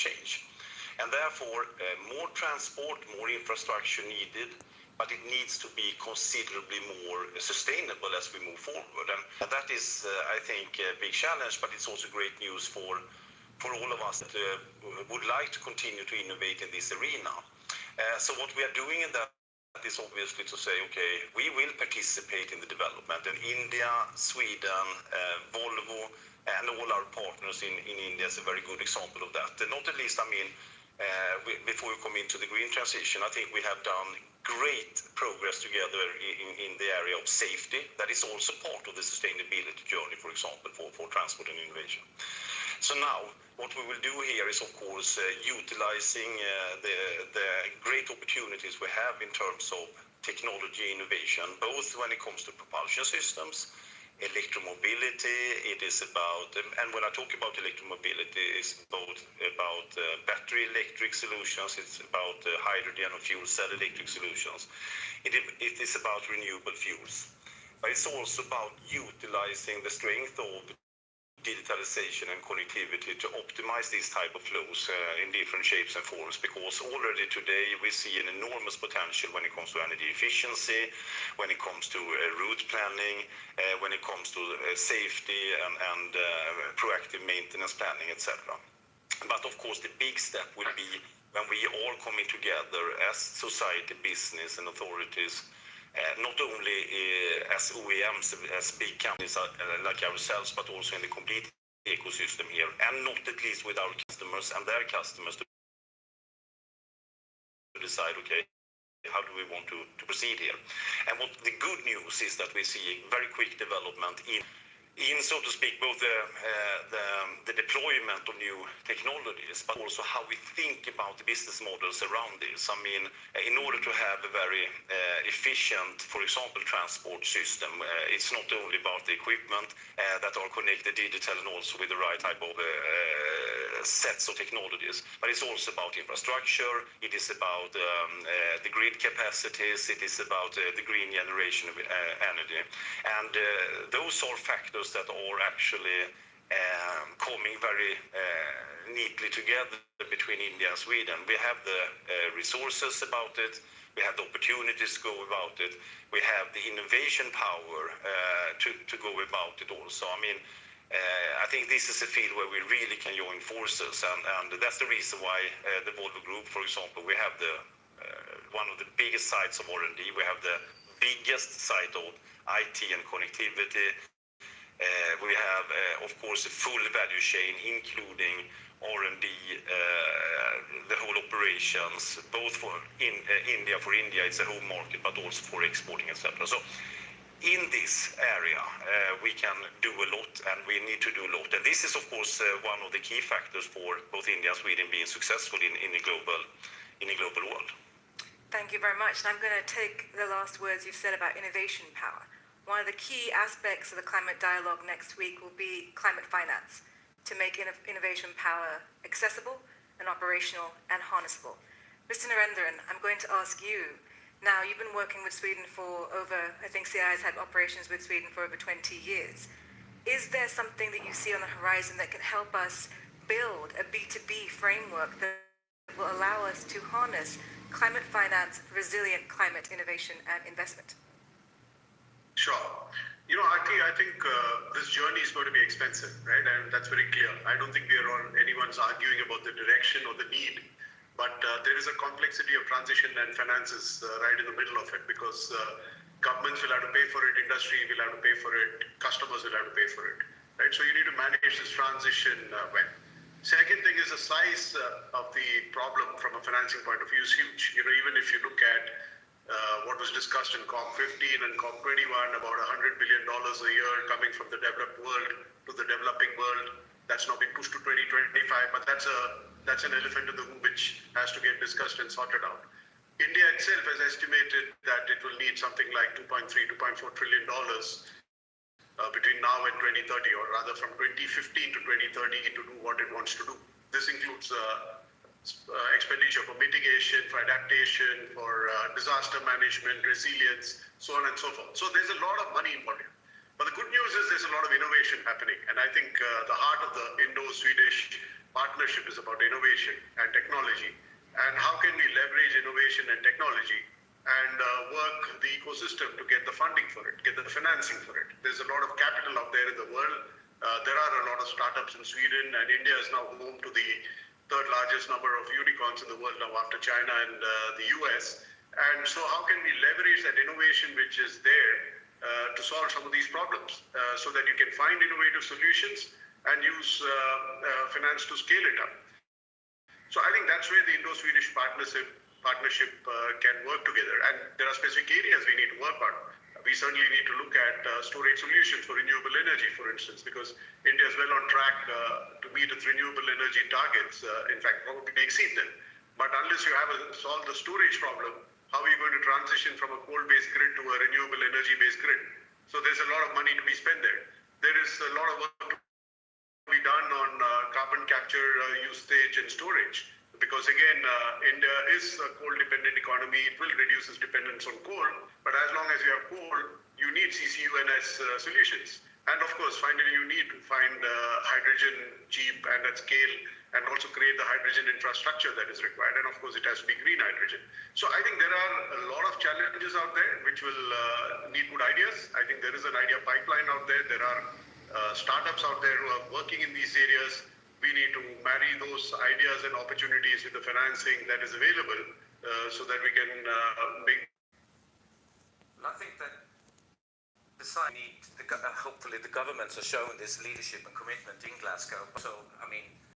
change. And therefore, more transport, more infrastructure needed, but it needs to be considerably more sustainable as we move forward. And that is, I think, a big challenge, but it's also great news for all of us that would like to continue to innovate in this arena. So what we are doing in that is obviously to say, okay, we will participate in the development, and India, Sweden, Volvo, and all our partners in India is a very good example of that. And not at least, I mean, before we come into the green transition, I think we have done great progress together in the area of safety. That is also part of the sustainability journey, for example, for transport and innovation. So now, what we will do here is, of course, utilizing the great opportunities we have in terms of technology innovation, both when it comes to propulsion systems, electromobility. It is about, and when I talk about electromobility, it's both about battery electric solutions, it's about hydrogen or fuel cell electric solutions. It is about renewable fuels, but it's also about utilizing the strength of digitalization and connectivity to optimize these type of flows in different shapes and forms, because already today we see an enormous potential when it comes to energy efficiency, when it comes to route planning, when it comes to safety and proactive maintenance planning, etc. But of course the big step will be when we all coming together as society, business and authorities, not only as OEMs, as big companies like ourselves, but also in the complete ecosystem here, and not at least with our customers and their customers to decide, okay, how do we want to proceed here? And what the good news is that we see very quick development in so to speak, both the deployment of new technologies, but also how we think about the business models around this. I mean, in order to have a very efficient, for example, transport system, it's not only about the equipment that are connected digital and also with the right type of sets of technologies, but it's also about infrastructure, it is about the grid capacities, it is about the green generation of energy. And those are factors that are actually coming very neatly together between India and Sweden. We have the resources about it, we have the opportunities to go about it, we have the innovation power to go about it also. I mean, I think this is a field where we really can join forces, and that's the reason why the Volvo Group, for example, we have the one of the biggest sites of R&D, we have the biggest site of IT and connectivity. We have, of course, a full value chain, including R&D, the whole operations, both for India, it's a home market, but also for exporting, etc. So in this area, we can do a lot, and we need to do a lot. And this is, of course, one of the key factors for both India and Sweden being successful in a global world. Thank you very much. And I'm going to take the last words you've said about innovation power. One of the key aspects of the climate dialogue next week will be climate finance, to make innovation power accessible and operational and harnessable. Mr. Narendran, I'm going to ask you, now you've been working with Sweden for over, I think CI has had operations with Sweden for over 20 years. Is there something that you see on the horizon that can help us build a B2B framework that will allow us to harness climate finance, resilient climate innovation and investment? Sure. You know, I think this journey is going to be expensive, right? And that's very clear. I don't think anyone's arguing about the direction or the need, but there is a complexity of transition and finances right in the middle of it, because governments will have to pay for it, industry will have to pay for it, customers will have to pay for it, right? So you need to manage this transition well. Second thing is the size of the problem from a financing point of view is huge. You know, even if you look at what was discussed in COP15 and COP21 about $100 billion a year coming from the developed world to the developing world, that's now been pushed to 2025, but that's an elephant in the room which has to get discussed and sorted out. India itself has estimated that it will need something like $2.3, $2.4 trillion between now and 2030, or rather from 2015 to 2030 to do what it wants to do. This includes expenditure for mitigation, for adaptation, for disaster management, resilience, so on and so forth. So there's a lot of money involved here. But the good news is there's a lot of innovation happening. And I think the heart of the Indo-Swedish partnership is about innovation and technology, and how can we leverage innovation and technology and work the ecosystem to get the funding for it, get the financing for it. There's a lot of capital out there in the world. There are a lot of startups in Sweden, and India is now home to the third largest number of unicorns in the world now after China and the US. And so how can we leverage that innovation which is there to solve some of these problems so that you can find innovative solutions and use finance to scale it up. So I think that's where the Indo-Swedish partnership can work together. And there are specific areas we need to work on. We certainly need to look at storage solutions for renewable energy, for instance, because India is well on track to meet its renewable energy targets, in fact, probably exceed them. But unless you have solved the storage problem, how are you going to transition from a coal-based grid to a renewable energy-based grid? So there's a lot of money to be spent there. There is a lot of work to be done on carbon capture, usage, and storage. Because again, India is a coal-dependent economy. It will reduce its dependence on coal. But as long as you have coal, you need CCUS solutions. And of course, finally, you need to find hydrogen cheap and at scale, and also create the hydrogen infrastructure that is required. And of course, it has to be green hydrogen. So I think there are a lot of challenges out there which will need good ideas. I think there is an idea pipeline out there. There are startups out there who are working in these areas. We need to marry those ideas and opportunities with the financing that is available so that we can make. I think that hopefully the governments are showing this leadership and commitment in Glasgow. So, I mean,